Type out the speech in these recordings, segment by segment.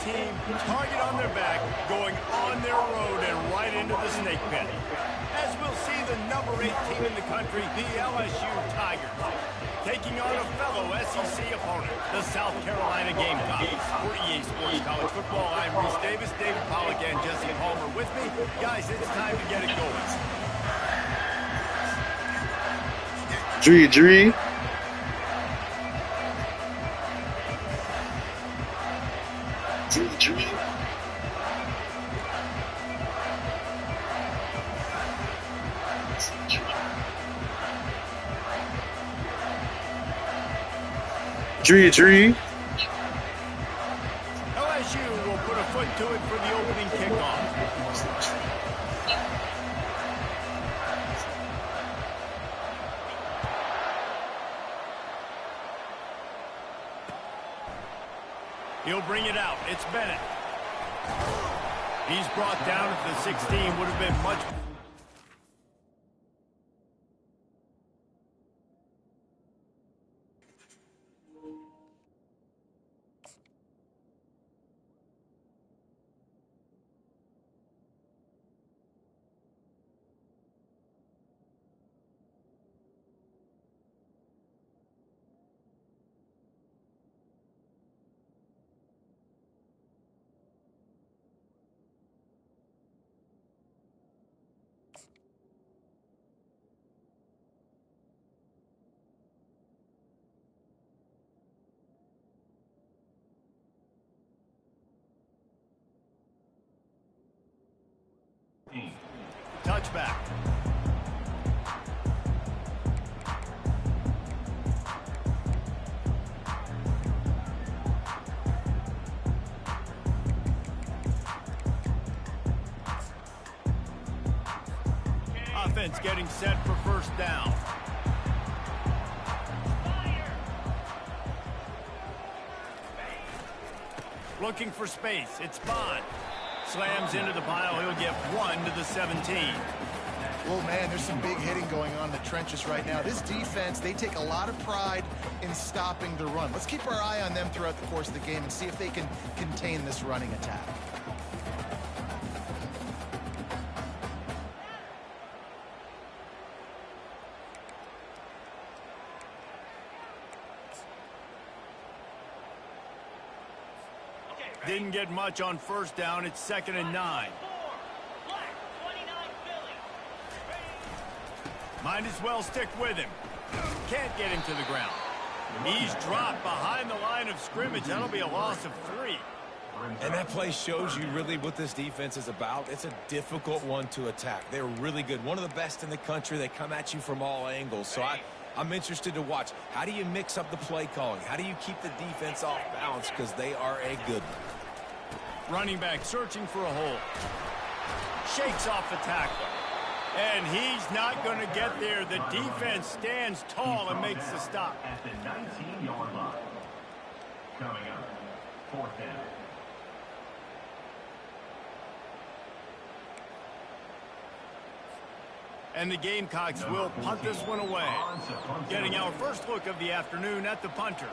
team, target on their back, going on their road and right into the snake pit. As we'll see the number 8 team in the country, the LSU Tigers, taking on a fellow SEC opponent, the South Carolina Gamecocks. For EA Sports College Football, I'm Reese Davis, David Pollack, and Jesse Palmer with me. Guys, it's time to get it going. Dree. Dree. LSU will put a foot to it for the opening kickoff. He'll bring it out. It's Bennett. He's brought down at the 16. Would have been much... Touchback. Offense getting set for first down. Looking for space. It's Bond. Slams into the pile. He'll get 1 to the 17. Well, man, there's some big hitting going on in the trenches right now. This defense, they take a lot of pride in stopping the run. Let's keep our eye on them throughout the course of the game and see if they can contain this running attack. Didn't get much on first down. It's 2nd and 9. Might as well stick with him. Can't get him to the ground. He's dropped behind the line of scrimmage. That'll be a loss of 3. And that play shows you really what this defense is about. It's a difficult one to attack. They're really good. One of the best in the country. They come at you from all angles. So I'm interested to watch. How do you mix up the play calling? How do you keep the defense off balance? Because they are a good one. Running back searching for a hole. Shakes off the tackle. And he's not going to get there. The defense stands tall and makes the stop. At the 19-yard line. Coming up, 4th down. And the Gamecocks will punt this one away. Getting our first look of the afternoon at the punter.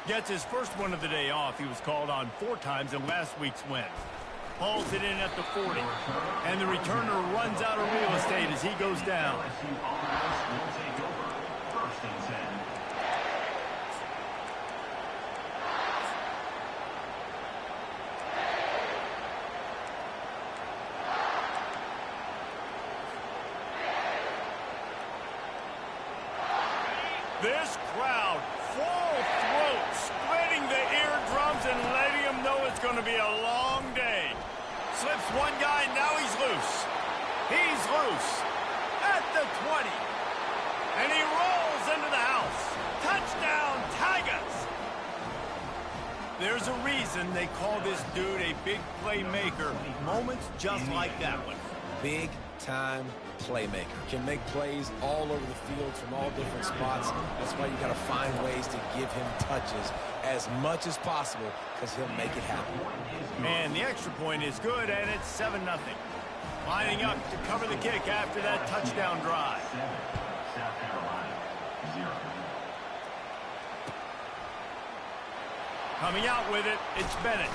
Gets his first one of the day off. He was called on 4 times in last week's win. Hauls it in at the 40. And the returner runs out of real estate as he goes down. This crowd, full throat, splitting the eardrums and letting them know it's going to be a long day. Slips one guy, now he's loose. He's loose at the 20. And he rolls into the house. Touchdown, Tigers! There's a reason they call this dude a big playmaker. Moments just like that one. Big-time playmaker. Can make plays all over the field from all different spots. That's why you got to find ways to give him touches as much as possible because he'll make it happen. And the extra point is good, and it's 7-0. Lining up to cover the kick after that touchdown drive. 7, South Carolina, 0. Coming out with it, it's Bennett.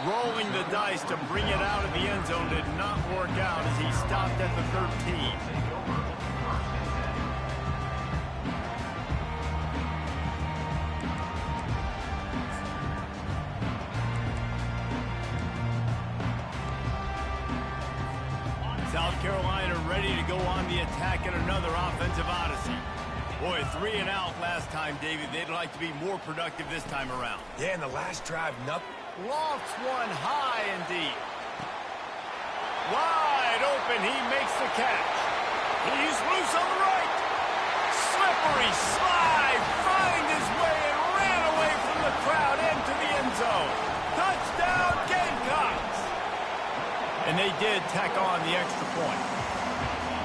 Rolling the dice to bring it out of the end zone did not work out as he stopped at the 13. South Carolina ready to go on the attack in another offensive odyssey. Boy, 3 and out last time, David. They'd like to be more productive this time around. Yeah, in the last drive, nothing. Lofts one high and deep. Wide open, he makes the catch. He's loose on the right. Slippery slide, find his way and ran away from the crowd into the end zone. Touchdown, Gamecocks! And they did tack on the extra point.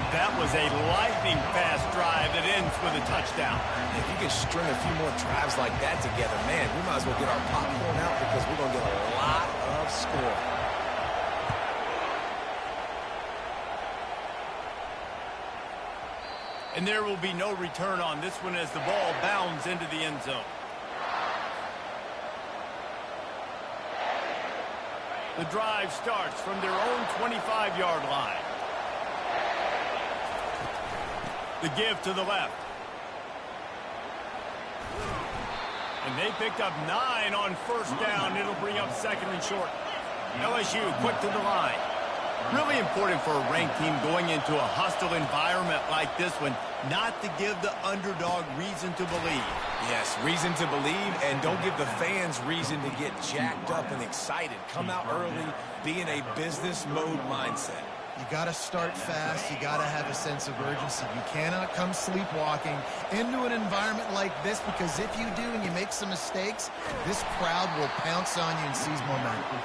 That was a lightning-fast drive that ends with a touchdown. If you can string a few more drives like that together, man, we might as well get our popcorn out because we're going to get a lot of score. And there will be no return on this one as the ball bounds into the end zone. The drive starts from their own 25-yard line. The give to the left. And they picked up 9 on first down. It'll bring up second and short. LSU quick to the line. Really important for a ranked team going into a hostile environment like this one, not to give the underdog reason to believe. Yes, reason to believe, and don't give the fans reason to get jacked up and excited. Come out early, be in a business mode mindset. You got to start fast. You got to have a sense of urgency. You cannot come sleepwalking into an environment like this, because if you do and you make some mistakes, this crowd will pounce on you and seize momentum.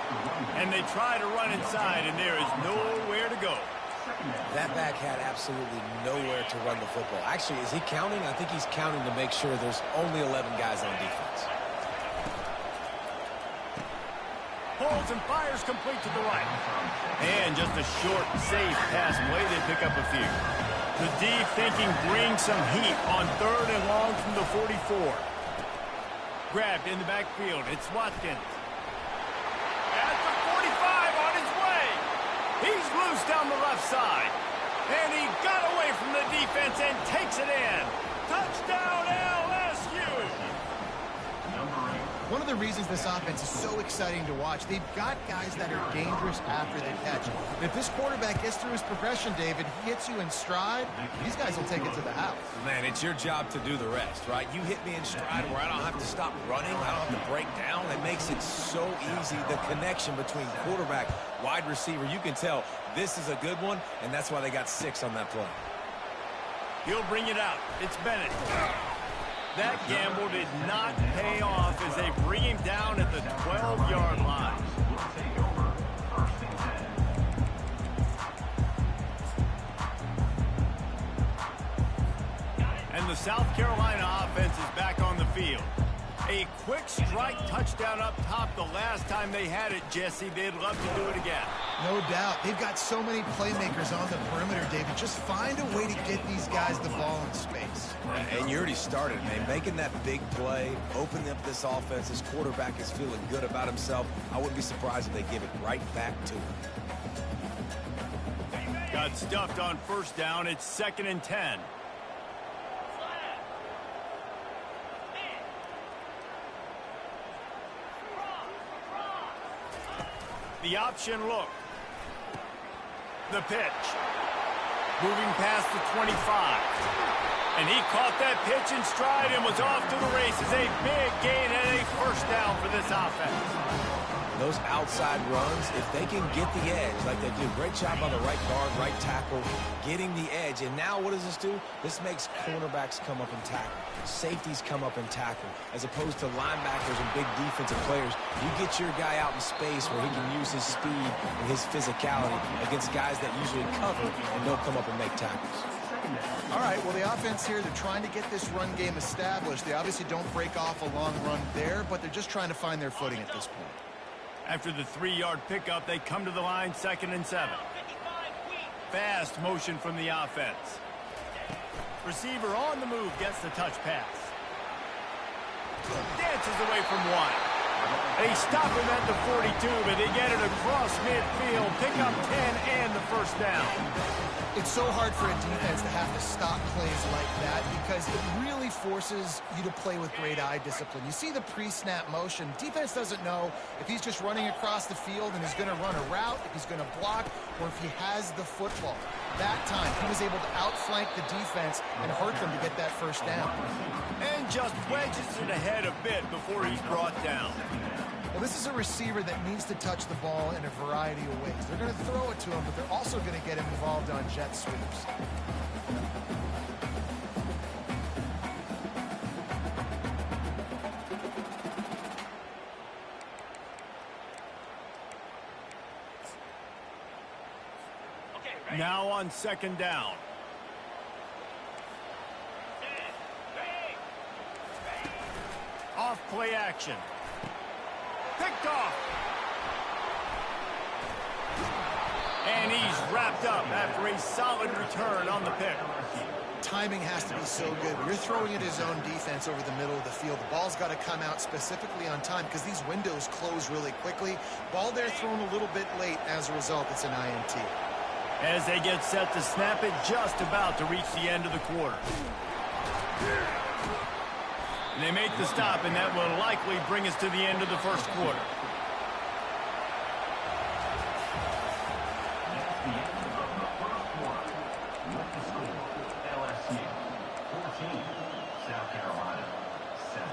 And they try to run inside, and there is nowhere to go. That back had absolutely nowhere to run the football. Actually, is he counting? I think he's counting to make sure there's only 11 guys on defense. Holds and fires complete to the right. And just a short, safe pass play. They pick up a few. The D thinking brings some heat on 3rd and long from the 44. Grabbed in the backfield. It's Watkins. At the 45 on his way. He's loose down the left side. And he got away from the defense and takes it in. Touchdown, LSU! One of the reasons this offense is so exciting to watch, they've got guys that are dangerous after they catch. And if this quarterback gets through his progression, David, he hits you in stride, these guys will take it to the house. Man, it's your job to do the rest, right? You hit me in stride where I don't have to stop running, I don't have to break down. It makes it so easy, the connection between quarterback, wide receiver. You can tell this is a good one, and that's why they got 6 on that play. He'll bring it out. It's Bennett. That gamble did not pay off as they bring him down at the 12-yard line. And the South Carolina offense is back on the field. A quick strike touchdown up top the last time they had it, Jesse. They'd love to do it again. No doubt. They've got so many playmakers on the perimeter, David. Just find a way to get these guys the ball in space. And you already started, man. Making that big play, opening up this offense. This quarterback is feeling good about himself. I wouldn't be surprised if they give it right back to him. Got stuffed on first down. It's 2nd and 10. The option look. The pitch. Moving past the 25. And he caught that pitch in stride and was off to the races. A big gain and a first down for this offense. Those outside runs, if they can get the edge, like they do, great job by the right guard, right tackle, getting the edge. And now what does this do? This makes cornerbacks come up and tackle. Safeties come up and tackle. As opposed to linebackers and big defensive players, you get your guy out in space where he can use his speed and his physicality against guys that usually cover and don't come up and make tackles. All right, well, the offense here, they're trying to get this run game established. They obviously don't break off a long run there, but they're just trying to find their footing at this point. After the 3-yard pickup, they come to the line 2nd and 7. fast motion from the offense. Receiver on the move gets the touch pass. Dances away from one. They stop him at the 42, but they get it across midfield. Pick up 10 and the first down. It's so hard for a defense to have to stop plays like that because it really forces you to play with great eye discipline. You see the pre-snap motion. Defense doesn't know if he's just running across the field and is going to run a route, if he's going to block, or if he has the football. That time, he was able to outflank the defense and hurt them to get that first down. And just wedges it ahead a bit before he's brought down. Well, this is a receiver that needs to touch the ball in a variety of ways. They're going to throw it to him, but they're also going to get him involved on jet sweeps. Now on second down. Off play action. Picked off. And he's wrapped up after a solid return on the pick. Timing has to be so good. When you're throwing at his own defense over the middle of the field, the ball's got to come out specifically on time because these windows close really quickly. Ball there thrown a little bit late. As a result, it's an INT. As they get set to snap it, just about to reach the end of the quarter. And they make the stop, and that will likely bring us to the end of the first quarter. LSU 14, South Carolina 7.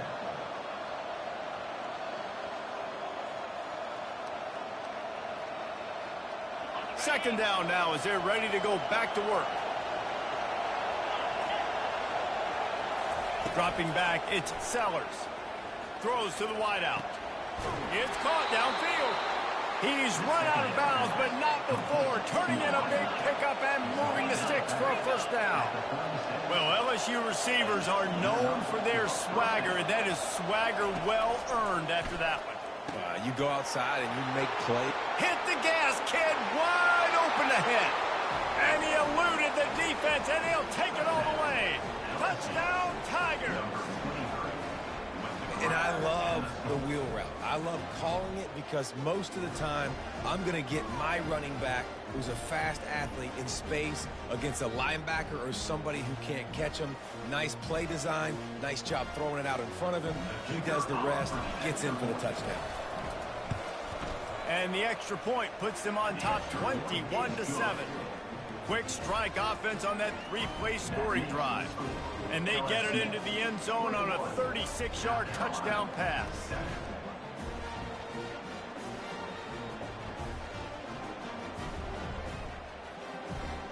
Second down now as they're ready to go back to work. Dropping back, it's Sellers. Throws to the wideout. It's caught downfield. He's run out of bounds, but not before turning in a big pickup and moving the sticks for a first down. Well, LSU receivers are known for their swagger, and that is swagger well earned after that one. You go outside and you make play. Hit the gas, kid, wide open ahead. And he eluded the defense, and he'll take it all the way. Touchdown, Tigers. And I love the wheel route. I love calling it because most of the time I'm going to get my running back who's a fast athlete in space against a linebacker or somebody who can't catch him. Nice play design, nice job throwing it out in front of him. He does the rest, gets in for the touchdown. And the extra point puts them on top 21-7. Quick strike offense on that three-play scoring drive. And they get it into the end zone on a 36-yard touchdown pass.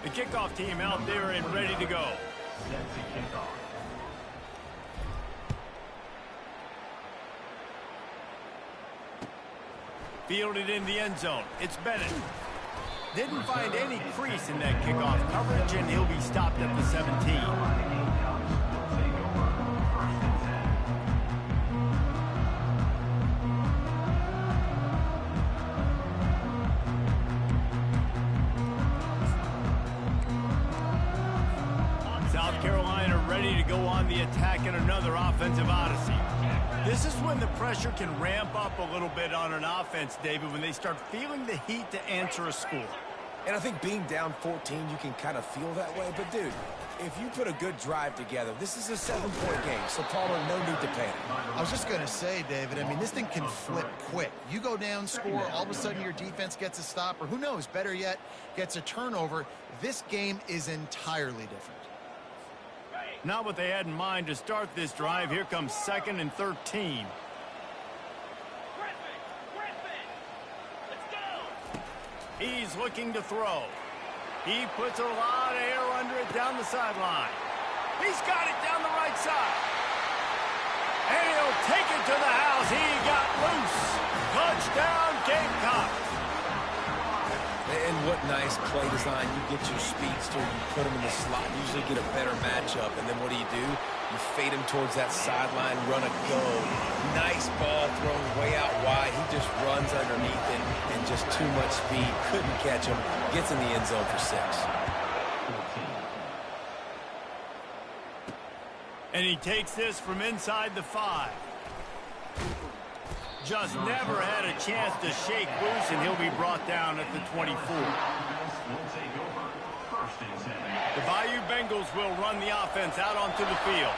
The kickoff team out there and ready to go. Set to kick off. Fielded in the end zone. It's Bennett. Didn't find any crease in that kickoff coverage, and he'll be stopped at the 17. South Carolina ready to go on the attack in another offensive odyssey. This is when the pressure can ramp up a little bit on an offense, David, when they start feeling the heat to answer a score. And I think being down 14, you can kind of feel that way. But, dude, if you put a good drive together, this is a 7-point game. So, Palmer, no need to panic. I was just going to say, David, I mean, this thing can flip quick. You go down, score, all of a sudden your defense gets a stop, or who knows, better yet, gets a turnover. This game is entirely different. Not what they had in mind to start this drive. Here comes 2nd and 13. He's looking to throw. He puts a lot of air under it down the sideline. He's got it down the right side. And he'll take it to the house. He got loose. Touchdown, Gamecocks. And what nice play design. You get your speedster, you put him in the slot, usually get a better matchup. And then what do? You fade him towards that sideline, run a go. Nice ball thrown way out wide. He just runs underneath it and just too much speed. Couldn't catch him. Gets in the end zone for 6. And he takes this from inside the 5. Just never had a chance to shake loose, and he'll be brought down at the 24. The Bayou Bengals will run the offense out onto the field.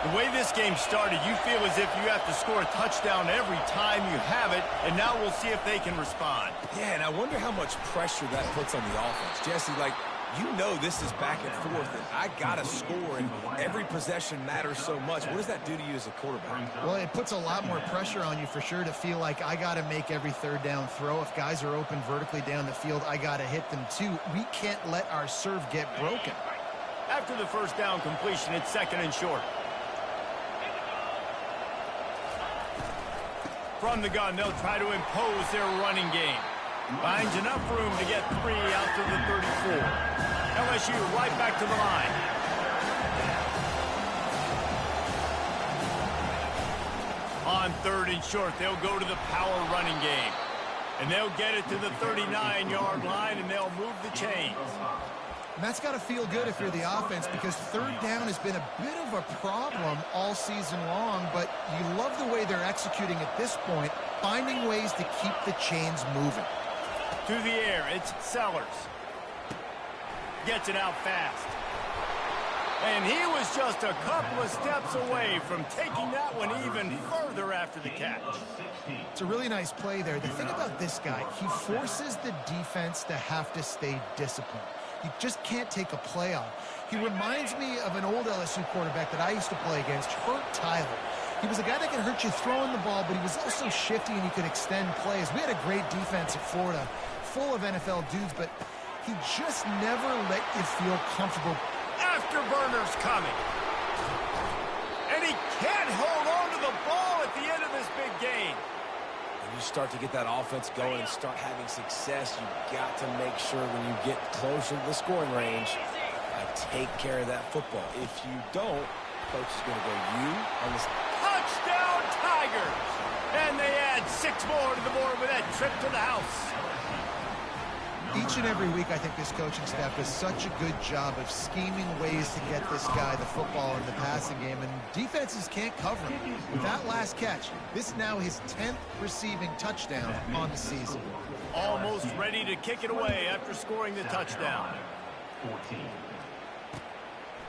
The way this game started, you feel as if you have to score a touchdown every time you have it, and now we'll see if they can respond. Yeah, and I wonder how much pressure that puts on the offense. Jesse, like, you know this is back and forth, and I got to score, and every possession matters so much. What does that do to you as a quarterback? Well, it puts a lot more pressure on you for sure to feel like I got to make every third down throw. If guys are open vertically down the field, I got to hit them too. We can't let our serve get broken. After the first down completion, it's 2nd and short. From the gun, they'll try to impose their running game. Finds enough room to get 3 out to the 34. LSU right back to the line. On 3rd and short, they'll go to the power running game. And they'll get it to the 39-yard line, and they'll move the chains. And that's got to feel good if you're the offense, because 3rd down has been a bit of a problem all season long, but you love the way they're executing at this point, finding ways to keep the chains moving. To the air, it's Sellers. Gets it out fast. And he was just a couple of steps away from taking that one even further after the catch. It's a really nice play there. The thing about this guy, he forces the defense to have to stay disciplined. He just can't take a play off. He reminds me of an old LSU quarterback that I used to play against, Herb Tyler. He was a guy that could hurt you throwing the ball, but he was also shifty and he could extend plays. We had a great defense at Florida, full of NFL dudes, but he just never let you feel comfortable. Afterburner's coming. And he can't hold on to the ball at the end of this big game. When you start to get that offense going and start having success, you've got to make sure when you get closer to the scoring range, take care of that football. If you don't, coach is going to go on this. Touchdown, Tigers! And they add 6 more to the board with that trip to the house. Each and every week, I think this coaching staff does such a good job of scheming ways to get this guy the football in the passing game, and defenses can't cover him. With that last catch, this is now his 10th receiving touchdown on the season. Almost ready to kick it away after scoring the touchdown. 14.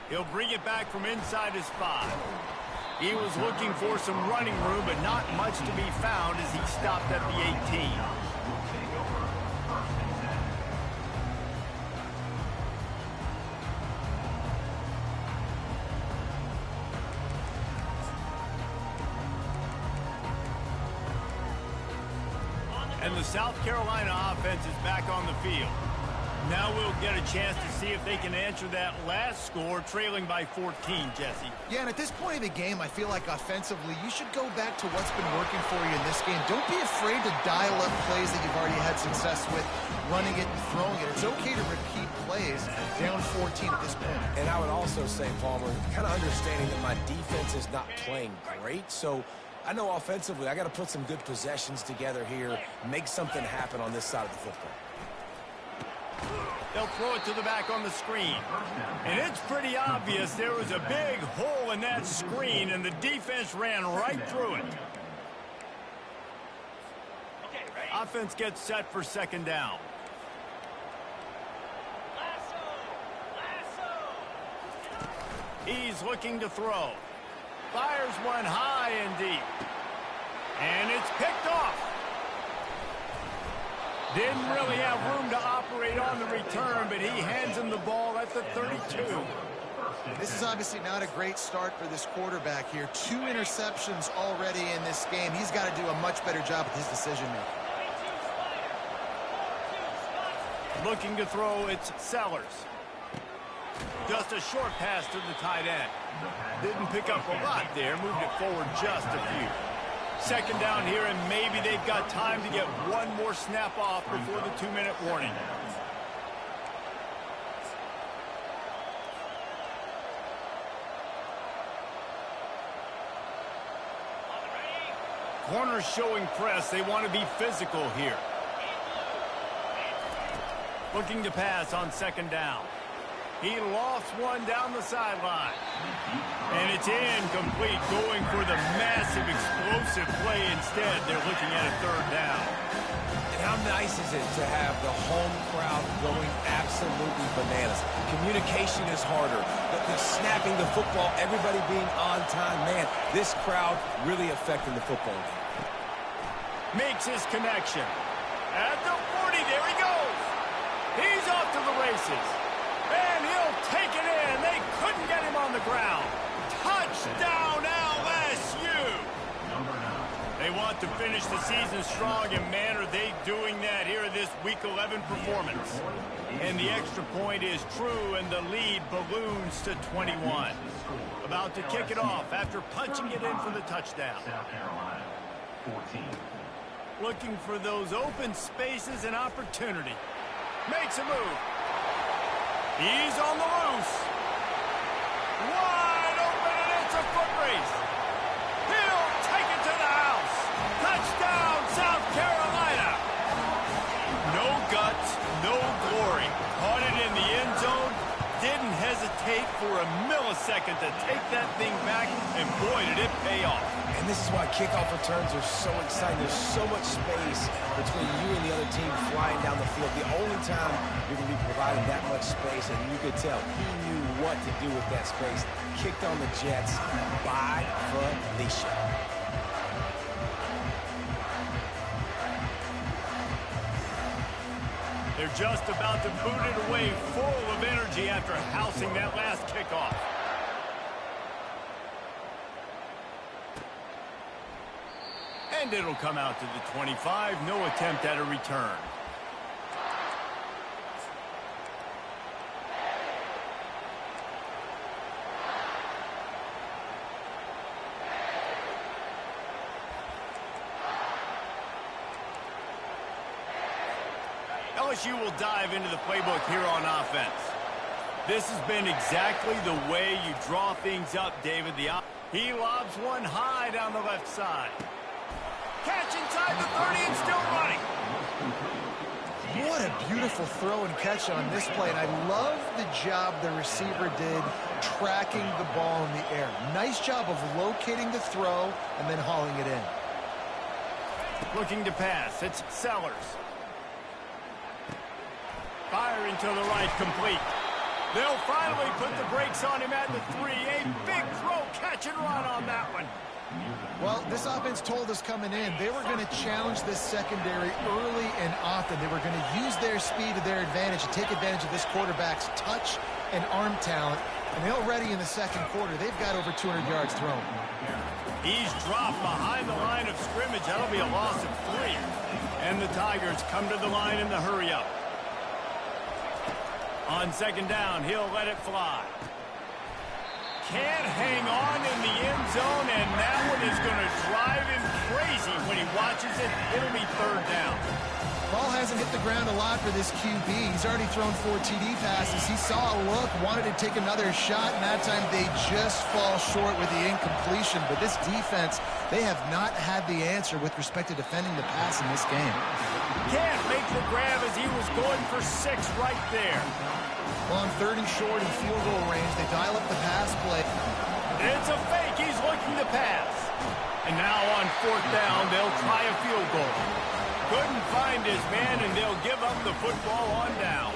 He'll bring it back from inside his 5. He was looking for some running room, but not much to be found as he stopped at the 18. And the South Carolina offense is back on the field. Now we'll get a chance to see if they can answer that last score, trailing by 14, Jesse. Yeah, and at this point of the game, I feel like offensively, you should go back to what's been working for you in this game. Don't be afraid to dial up plays that you've already had success with, running it and throwing it. It's okay to repeat plays down 14 at this point. And I would also say, Palmer, kind of understanding that my defense is not playing great, so I know offensively I got to put some good possessions together here, make something happen on this side of the football. They'll throw it to the back on the screen. And it's pretty obvious there was a big hole in that screen, and the defense ran right through it. Offense gets set for 2nd down. He's looking to throw. Fires one high and deep. And it's picked off. Didn't really have room to operate on the return, but he hands him the ball at the 32. This is obviously not a great start for this quarterback here. 2 interceptions already in this game. He's got to do a much better job with his decision-making. Looking to throw, it's Sellers. Just a short pass to the tight end. Didn't pick up a lot there, moved it forward just a few. 2nd down here, and maybe they've got time to get one more snap off before the 2-minute warning. Corners showing press. They want to be physical here. Looking to pass on second down. He lost one down the sideline. And it's incomplete, going for the massive, explosive play instead. They're looking at a third down. And how nice is it to have the home crowd going absolutely bananas? Communication is harder. The snapping the football, everybody being on time. Man, this crowd really affecting the football game. Makes his connection. At the 40, there he goes. He's off to the races. And he'll take it in. They couldn't get him on the ground. Touchdown, LSU. They want to finish the season strong, and man, are they doing that here in this Week 11 performance. And the extra point is true, and the lead balloons to 21. About to kick it off after punching it in for the touchdown. South Carolina, 14. Looking for those open spaces and opportunity. Makes a move. He's on the loose. Wide open, and it's a foot race. He'll take it to the house. Touchdown, South Carolina. No guts, no glory. Caught it in the end zone. Didn't hesitate for a millisecond to take that thing back, and boy, did it pay off. And this is why kickoff returns are so exciting. There's so much space between you and the other team flying down the field. The only time you're going to be providing that much space, and you could tell he knew what to do with that space. Kicked on the Jets by Felicia. They're just about to boot it away, full of energy after housing that last kickoff. And it'll come out to the 25. No attempt at a return. LSU will dive into the playbook here on offense. This has been exactly the way you draw things up, David. He lobs one high down the left side. Catch inside the 30 and still running. What a beautiful throw and catch on this play. And I love the job the receiver did tracking the ball in the air. Nice job of locating the throw and then hauling it in. Looking to pass. It's Sellers. Firing to the right, complete. They'll finally put the brakes on him at the 3. A big throw, catch and run on that one. Well, this offense told us coming in they were going to challenge this secondary early and often. They were going to use their speed to their advantage and take advantage of this quarterback's touch and arm talent. And already in the second quarter, they've got over 200 yards thrown. He's dropped behind the line of scrimmage. That'll be a loss of 3. And the Tigers come to the line in the hurry-up. On second down, he'll let it fly. Can't hang on in the end zone, and that one is going to drive him crazy when he watches it. It'll be third down. Ball hasn't hit the ground a lot for this QB. He's already thrown 4 TD passes. He saw a look, wanted to take another shot, and that time they just fall short with the incompletion. But this defense, they have not had the answer with respect to defending the pass in this game. Can't make the grab as he was going for 6 right there. Well, on 3rd and short and field goal range, they dial up the pass play. It's a fake. He's looking to pass. And now on 4th down, they'll try a field goal. Couldn't find his man, and they'll give up the football on downs.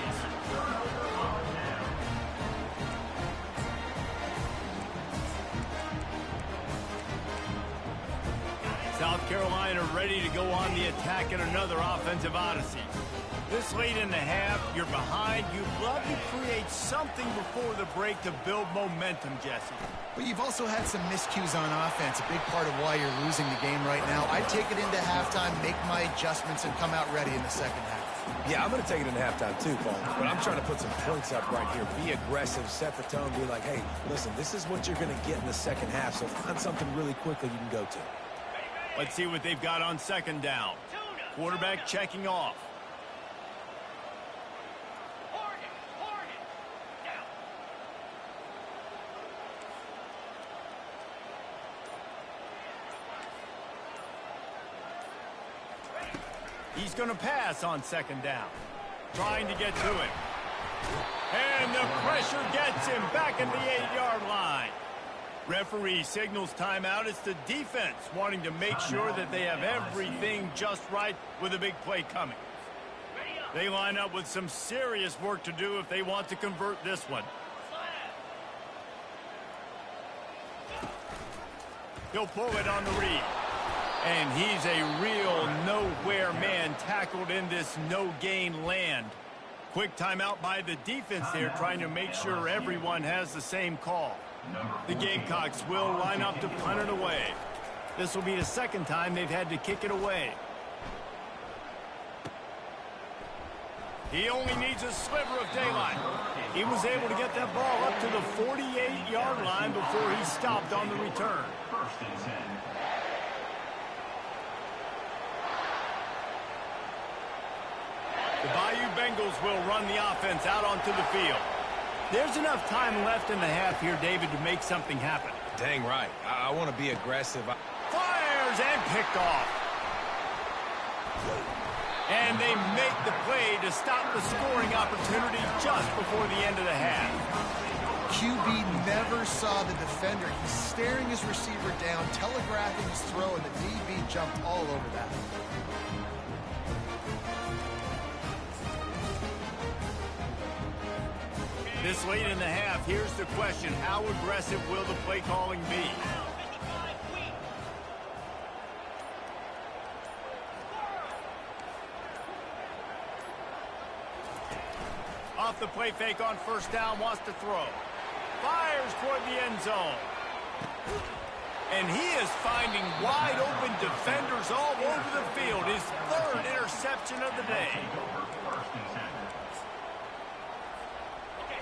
South Carolina ready to go on the attack at another offensive odyssey. This late in the half, you're behind. You'd love to create something before the break to build momentum, Jesse. But you've also had some miscues on offense, a big part of why you're losing the game right now. I'd take it into halftime, make my adjustments, and come out ready in the second half. Yeah, I'm going to take it into halftime too, Paul. But I'm trying to put some points up right here. Be aggressive, set the tone, be like, hey, listen, this is what you're going to get in the second half, so find something really quickly you can go to. Let's see what they've got on second down. Quarterback checking off. He's going to pass on second down. Trying to get to it. And the pressure gets him back at the 8-yard line. Referee signals timeout. It's the defense wanting to make sure that they have everything just right with a big play coming. They line up with some serious work to do if they want to convert this one. He'll pull it on the read. And he's a real nowhere man tackled in this no-gain land. Quick timeout by the defense there, trying to make sure everyone has the same call. The Gamecocks will line up to punt it away. This will be the second time they've had to kick it away. He only needs a sliver of daylight. He was able to get that ball up to the 48-yard line before he stopped on the return. First and 10. The Bayou Bengals will run the offense out onto the field. There's enough time left in the half here, David, to make something happen. Dang right. I want to be aggressive. Fires and picked off. And they make the play to stop the scoring opportunity just before the end of the half. QB never saw the defender. He's staring his receiver down, telegraphing his throw, and the DB jumped all over that. This late in the half, here's the question. How aggressive will the play calling be? Off the play fake on first down, wants to throw. Fires toward the end zone. And he is finding wide open defenders all over the field. His third interception of the day.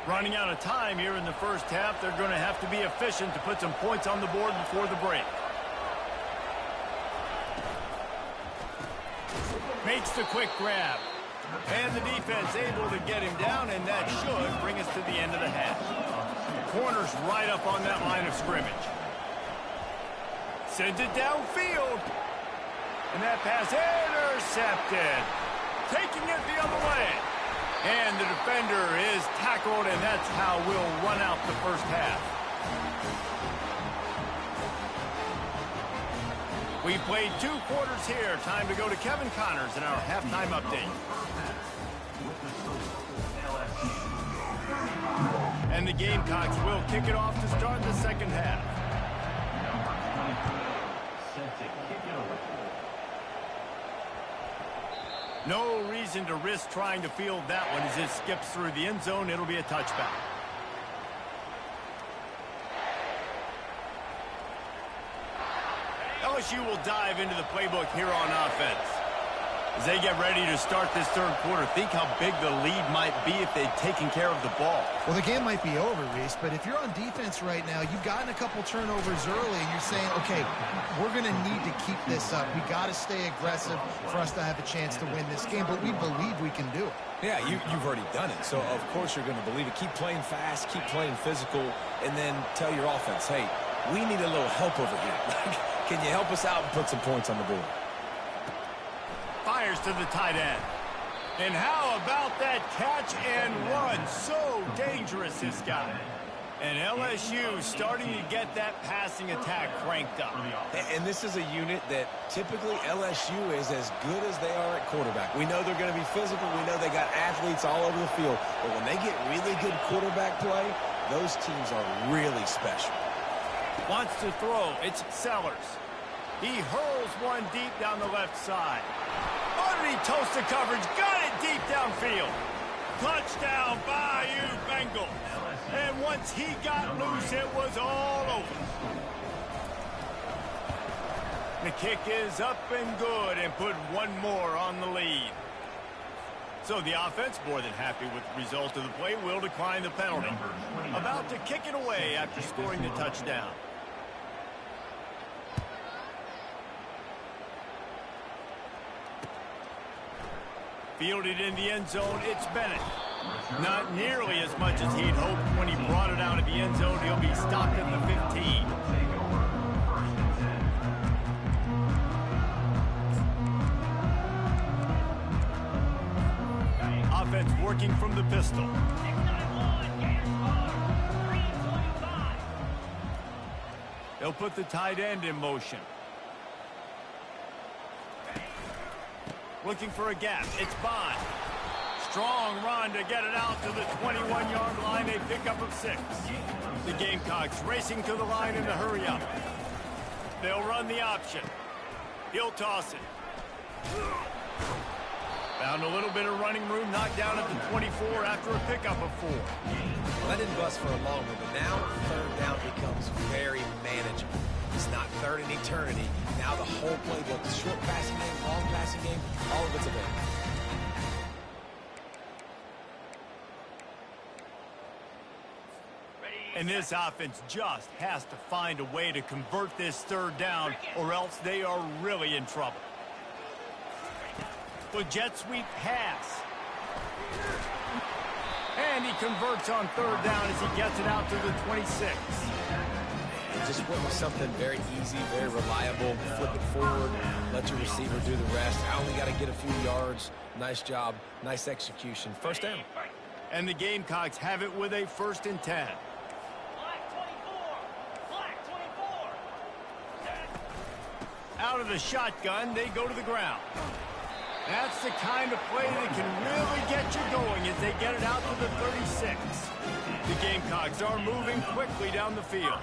Running out of time here in the first half. They're going to have to be efficient to put some points on the board before the break. Makes the quick grab. And the defense able to get him down, and that should bring us to the end of the half. Corner's right up on that line of scrimmage. Sends it downfield. And that pass intercepted. Taking it the other way. And the defender is tackled, and that's how we'll run out the first half. We played 2 quarters here. Time to go to Kevin Connors in our halftime update. And the Gamecocks will kick it off to start the second half. No reason to risk trying to field that one as it skips through the end zone. It'll be a touchback. LSU will dive into the playbook here on offense. As they get ready to start this third quarter, think how big the lead might be if they'd taken care of the ball. Well, the game might be over, Reese, but if you're on defense right now, you've gotten a couple turnovers early, and you're saying, okay, we're going to need to keep this up. We got to stay aggressive for us to have a chance to win this game, but we believe we can do it. Yeah, you've already done it, so of course you're going to believe it. Keep playing fast, keep playing physical, and then tell your offense, hey, we need a little help over here. Can you help us out and put some points on the board? Fires to the tight end. And how about that catch and run? So dangerous, this guy. And LSU starting to get that passing attack cranked up. And this is a unit that typically LSU is as good as they are at quarterback. We know they're going to be physical. We know they got athletes all over the field. But when they get really good quarterback play, those teams are really special. Wants to throw. It's Sellers. He hurls one deep down the left side. Underneath toast the coverage. Got it deep downfield. Touchdown, Bayou Bengals. And once he got loose, it was all over. The kick is up and good and put one more on the lead. So the offense, more than happy with the result of the play, will decline the penalty. About to kick it away after scoring the touchdown. Fielded in the end zone, it's Bennett. Not nearly as much as he'd hoped when he brought it out of the end zone. He'll be stopped at the 15. working from the pistol. They'll put the tight end in motion. Looking for a gap. It's Bond. Strong run to get it out to the 21-yard line. A pickup of 6. The Gamecocks racing to the line in the hurry up. They'll run the option. He'll toss it. Found a little bit of running room, knocked down at the 24 after a pickup of 4. Well, that didn't bust for a long one, but now third down becomes very manageable. It's not third in eternity. Now the whole playbook, the short passing game, long passing game, all of it's available. And this offense just has to find a way to convert this third down, or else they are really in trouble. The jet sweep pass. And he converts on third down as he gets it out to the 26. Just went with something very easy, very reliable. Flip it forward, let your receiver do the rest. I only got to get a few yards. Nice job, nice execution. First down. And the Gamecocks have it with a 1st and 10. Out of the shotgun, they go to the ground. That's the kind of play that can really get you going as they get it out to the 36. The Gamecocks are moving quickly down the field.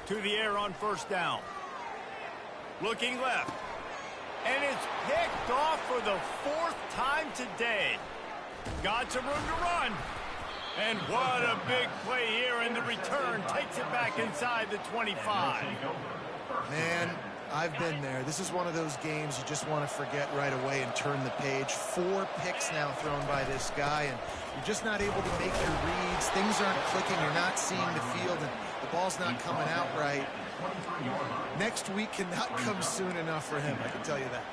To the air on 1st down. Looking left. And it's picked off for the 4th time today. Got some room to run. And what a big play here, and the return takes it back inside the 25. Man, I've been there. This is one of those games you just want to forget right away and turn the page. 4 picks now thrown by this guy, and you're just not able to make your reads. Things aren't clicking. You're not seeing the field, and the ball's not coming out right. Next week cannot come soon enough for him, I can tell you that.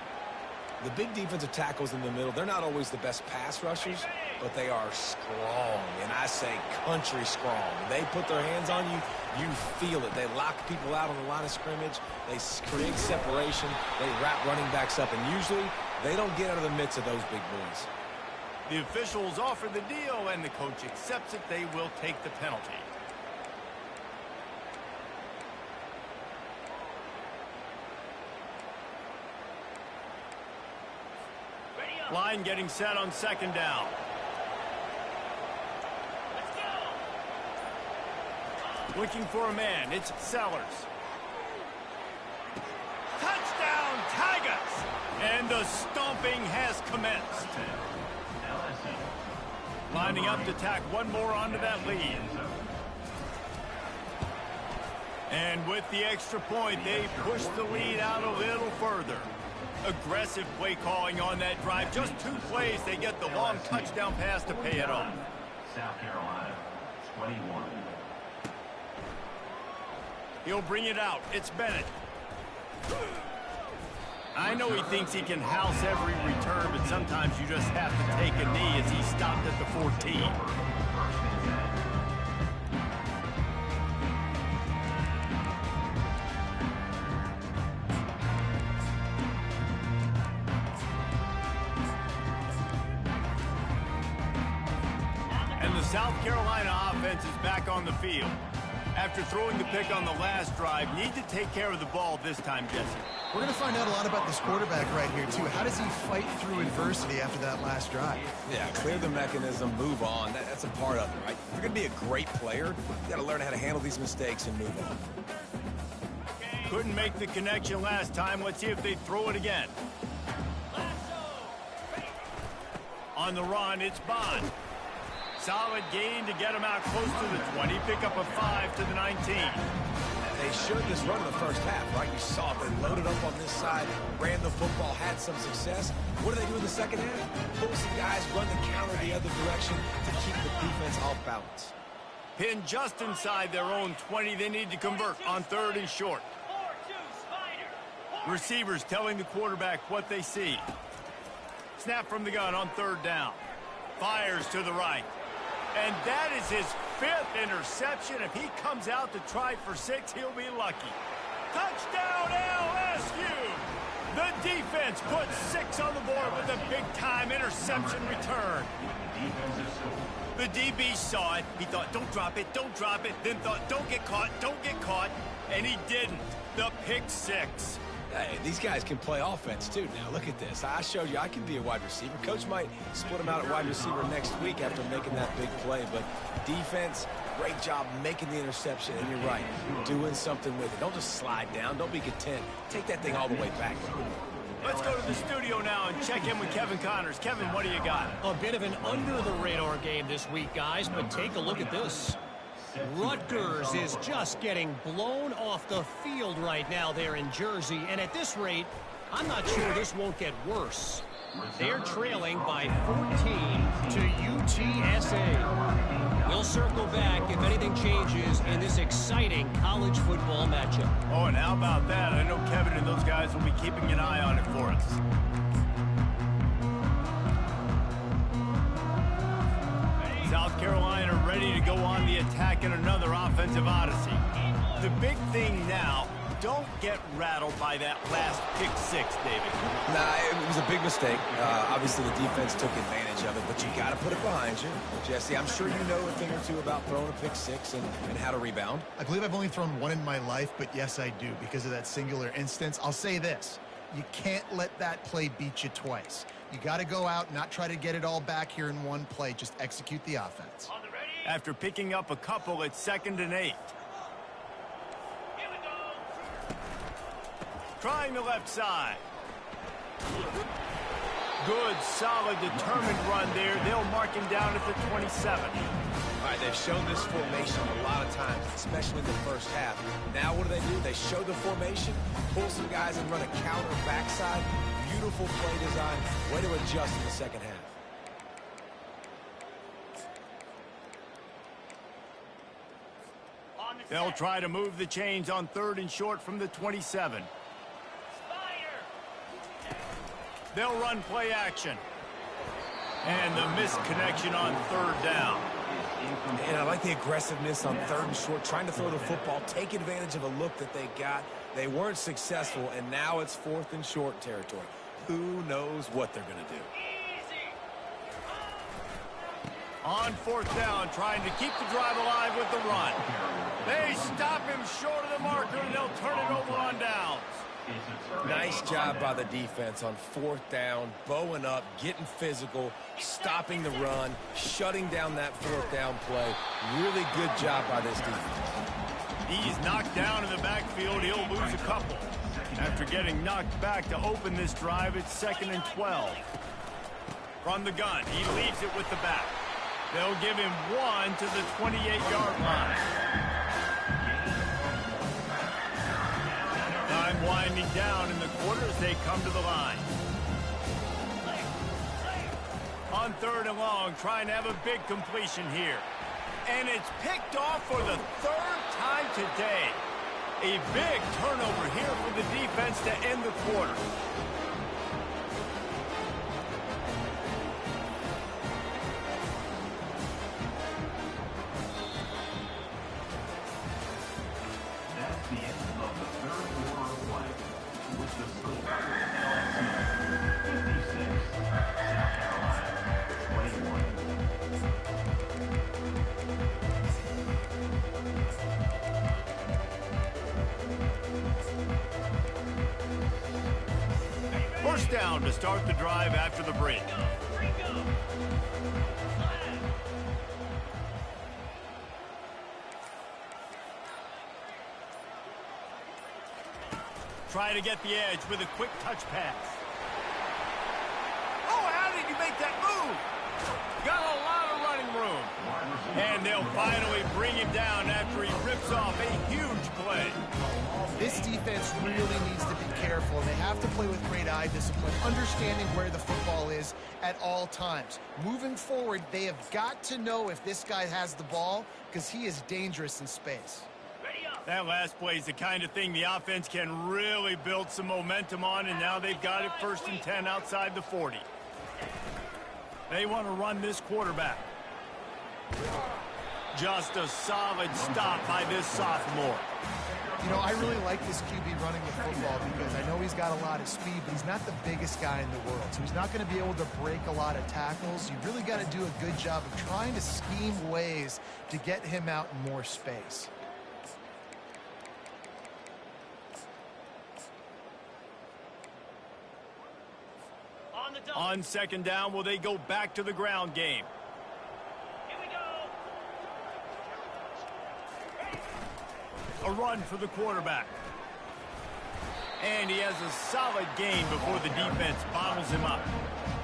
The big defensive tackles in the middle, they're not always the best pass rushers, but they are strong, and I say country strong. They put their hands on you, you feel it. They lock people out on the line of scrimmage. They create separation. They wrap running backs up, and usually they don't get out of the midst of those big boys. The officials offer the deal, and the coach accepts it. They will take the penalty. Line getting set on 2nd down. Looking for a man. It's Sellers. Touchdown, Tigers! And the stomping has commenced. Lining up to tack one more onto that lead. And with the extra point, they push the lead out a little further. Aggressive play calling on that drive. Just 2 plays, they get the long touchdown pass to pay it off. South Carolina, 21. He'll bring it out. It's Bennett. I know he thinks he can house every return, but sometimes you just have to take a knee as he stopped at the 14. South Carolina offense is back on the field. After throwing the pick on the last drive, need to take care of the ball this time, Jesse. We're going to find out a lot about this quarterback right here, too. How does he fight through adversity after that last drive? Yeah, clear the mechanism, move on. That's a part of it, right? If you're going to be a great player, you got to learn how to handle these mistakes and move on. Couldn't make the connection last time. Let's see if they throw it again. On the run, it's Bond. Solid gain to get him out close to the 20. Pick up a 5 to the 19. They showed this run in the first half, right? You saw it. They loaded up on this side, ran the football, had some success. What do they do in the second half? Pull some guys, run the counter the other direction to keep the defense off balance. Pinned just inside their own 20. They need to convert on 3rd and short. Receivers telling the quarterback what they see. Snap from the gun on third down. Fires to the right. And that is his 5th interception. If he comes out to try for 6, he'll be lucky. Touchdown LSU! The defense puts 6 on the board with a big-time interception return. The DB saw it. He thought, don't drop it, don't drop it. Then thought, don't get caught, don't get caught. And he didn't. The pick 6. Hey, these guys can play offense, too. Now, look at this. I showed you I can be a wide receiver. Coach might split him out at wide receiver next week after making that big play. But defense, great job making the interception. And you're right, doing something with it. Don't just slide down. Don't be content. Take that thing all the way back. Let's go to the studio now and check in with Kevin Connors. Kevin, what do you got? A bit of an under-the-radar game this week, guys, but take a look at this. Rutgers is just getting blown off the field right now there in Jersey, and at this rate, I'm not sure this won't get worse. They're trailing by 14 to UTSA. We'll circle back if anything changes in this exciting college football matchup. Oh, and how about that? I know Kevin and those guys will be keeping an eye on it for us. South Carolina ready to go on the attack in another offensive odyssey. The big thing now, don't get rattled by that last pick 6, David. Nah, it was a big mistake. Obviously, the defense took advantage of it, but you got to put it behind you. Jesse, I'm sure you know a thing or two about throwing a pick 6 and how to rebound. I believe I've only thrown one in my life, but yes, I do because of that singular instance. I'll say this. You can't let that play beat you twice. You got to go out, not try to get it all back here in one play. Just execute the offense. After picking up a couple, it's 2nd and 8. Trying the left side. Good, solid, determined run there. They'll mark him down at the 27. All right, they've shown this formation a lot of times, especially in the first half. Now what do? They show the formation, pull some guys and run a counter backside. Beautiful play design. Way to adjust in the second half. They'll try to move the chains on 3rd and short from the 27. They'll run play action. And the missed connection on 3rd down. And I like the aggressiveness on 3rd and short, trying to throw the football, take advantage of a look that they got. They weren't successful, and now it's 4th and short territory. Who knows what they're going to do? On 4th down, trying to keep the drive alive with the run. They stop him short of the marker, and they'll turn it over on downs. Nice job by the defense on 4th down, bowing up, getting physical, stopping the run, shutting down that 4th down play. Really good job by this defense. He's knocked down in the backfield. He'll lose a couple. After getting knocked back to open this drive, it's 2nd and 12. From the gun, he leaves it with the back. They'll give him 1 to the 28-yard line. Time winding down in the quarter as they come to the line. On 3rd and long, trying to have a big completion here. And it's picked off for the 3rd time today. A big turnover here for the defense to end the quarter. That's the end of the 3rd quarter of play. With the score, LSU 56, South Carolina 21. First down to start the drive after the break. Try to get the edge with a quick touch pass. Oh, how did he make that move? Got a lot of running room. And they'll finally bring him down after he rips off a huge play. This defense really needs to be careful, and they have to play with great eye discipline, understanding where the football is at all times. Moving forward, they have got to know if this guy has the ball, because he is dangerous in space. Ready up. That last play is the kind of thing the offense can really build some momentum on, and now they've got it 1st and 10 outside the 40. They want to run this quarterback. Just a solid stop by this sophomore. You know, I really like this QB running the football because I know he's got a lot of speed, but he's not the biggest guy in the world. So he's not going to be able to break a lot of tackles. You really got to do a good job of trying to scheme ways to get him out in more space. On 2nd down, will they go back to the ground game? Here we go. A run for the quarterback. And he has a solid gain before the defense bottles him up.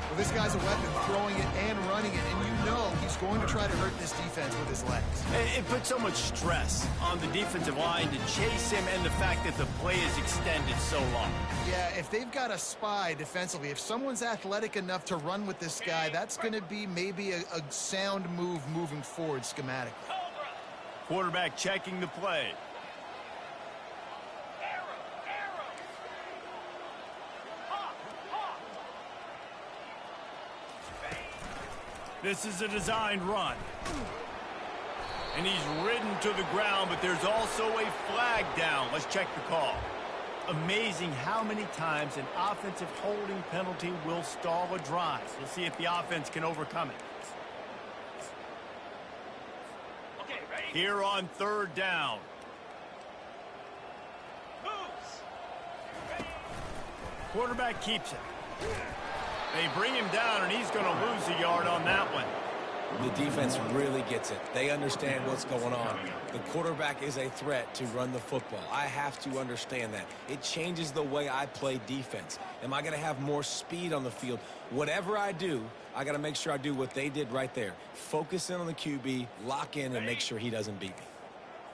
Well, this guy's a weapon, throwing it and running it, and you know he's going to try to hurt this defense with his legs. It puts so much stress on the defensive line to chase him, and the fact that the play is extended so long. Yeah, if they've got a spy defensively, if someone's athletic enough to run with this guy, that's going to be maybe a sound move moving forward schematically. Quarterback checking the play. This is a designed run. And he's ridden to the ground, but there's also a flag down. Let's check the call. Amazing how many times an offensive holding penalty will stall a drive. We'll see if the offense can overcome it. Okay, ready? Here on 3rd down. Moves. Quarterback keeps it. They bring him down, and he's going to lose a yard on that one. The defense really gets it. They understand what's going on. The quarterback is a threat to run the football. I have to understand that. It changes the way I play defense. Am I going to have more speed on the field? Whatever I do, I got to make sure I do what they did right there. Focus in on the QB, lock in, and make sure he doesn't beat me.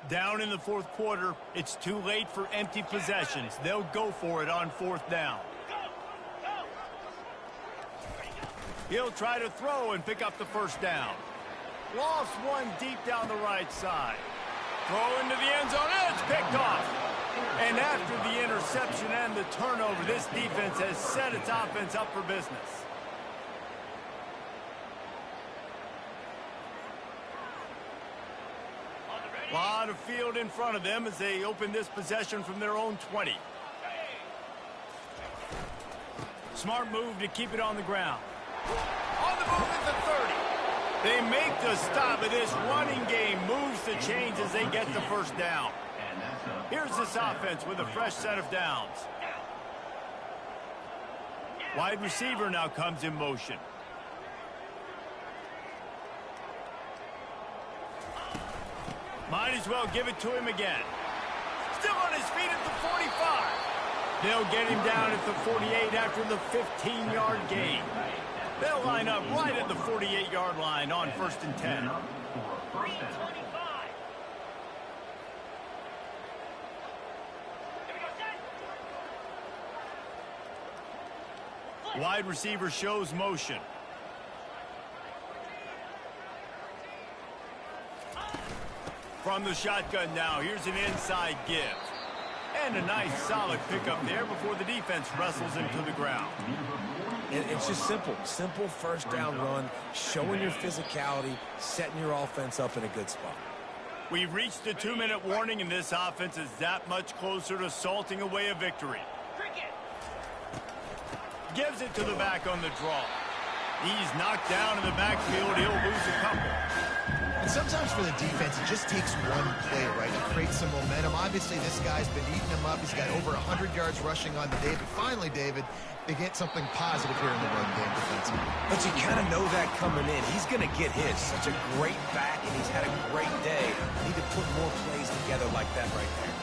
Down in the 4th quarter, it's too late for empty possessions. They'll go for it on 4th down. He'll try to throw and pick up the 1st down. Lost one deep down the right side. Throw into the end zone, and it's picked off. And after the interception and the turnover, this defense has set its offense up for business. A lot of field in front of them as they open this possession from their own 20. Smart move to keep it on the ground. On the move at the 30. They make the stop, but this running game moves the chains as they get the 1st down. Here's this offense with a fresh set of downs. Wide receiver now comes in motion. Might as well give it to him again. Still on his feet at the 45. They'll get him down at the 48 after the 15-yard gain. They'll line up right at the 48-yard line on 1st and 10. Wide receiver shows motion. From the shotgun now, here's an inside give. And a nice solid pickup there before the defense wrestles him to the ground. And it's just simple 1st down run, showing your physicality, setting your offense up in a good spot. We've reached the 2-minute warning, and this offense is that much closer to salting away a victory. Gives it to the back on the draw. He's knocked down in the backfield. He'll lose a couple. And sometimes for the defense, it just takes one play, right, to create some momentum. Obviously, this guy's been eating him up. He's got over 100 yards rushing on the day. But finally, David, they get something positive here in the run game defensively. But you kind of know that coming in. He's going to get his. Such a great back, and he's had a great day. Need to put more plays together like that right there.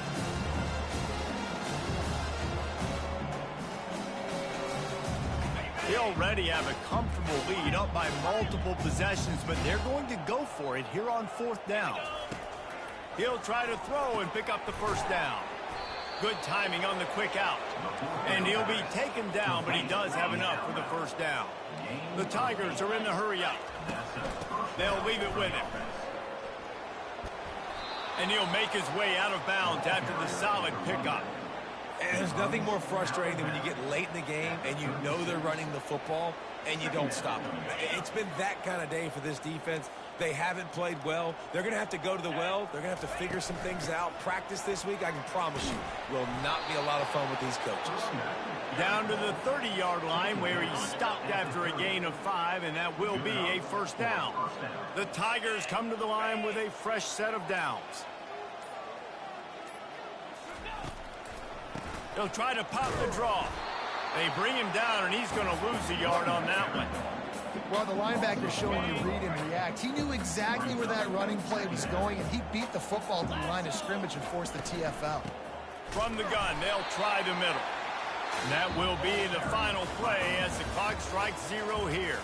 They already have a comfortable lead up by multiple possessions, but they're going to go for it here on 4th down. He'll try to throw and pick up the 1st down. Good timing on the quick out. And he'll be taken down, but he does have enough for the 1st down. The Tigers are in the hurry up. They'll leave it with him. And he'll make his way out of bounds after the solid pickup. And there's nothing more frustrating than when you get late in the game and you know they're running the football and you don't stop them. It's been that kind of day for this defense. They haven't played well. They're going to have to go to the well. They're going to have to figure some things out. Practice this week, I can promise you, will not be a lot of fun with these coaches. Down to the 30-yard line where he stopped after a gain of 5, and that will be a first down. The Tigers come to the line with a fresh set of downs. He'll try to pop the draw. They bring him down, and he's going to lose a yard on that one. Well, the linebacker's showing you read and react. He knew exactly where that running play was going, and he beat the football to the line of scrimmage and forced the TFL. From the gun, they'll try the middle. And that will be the final play as the clock strikes 0 here.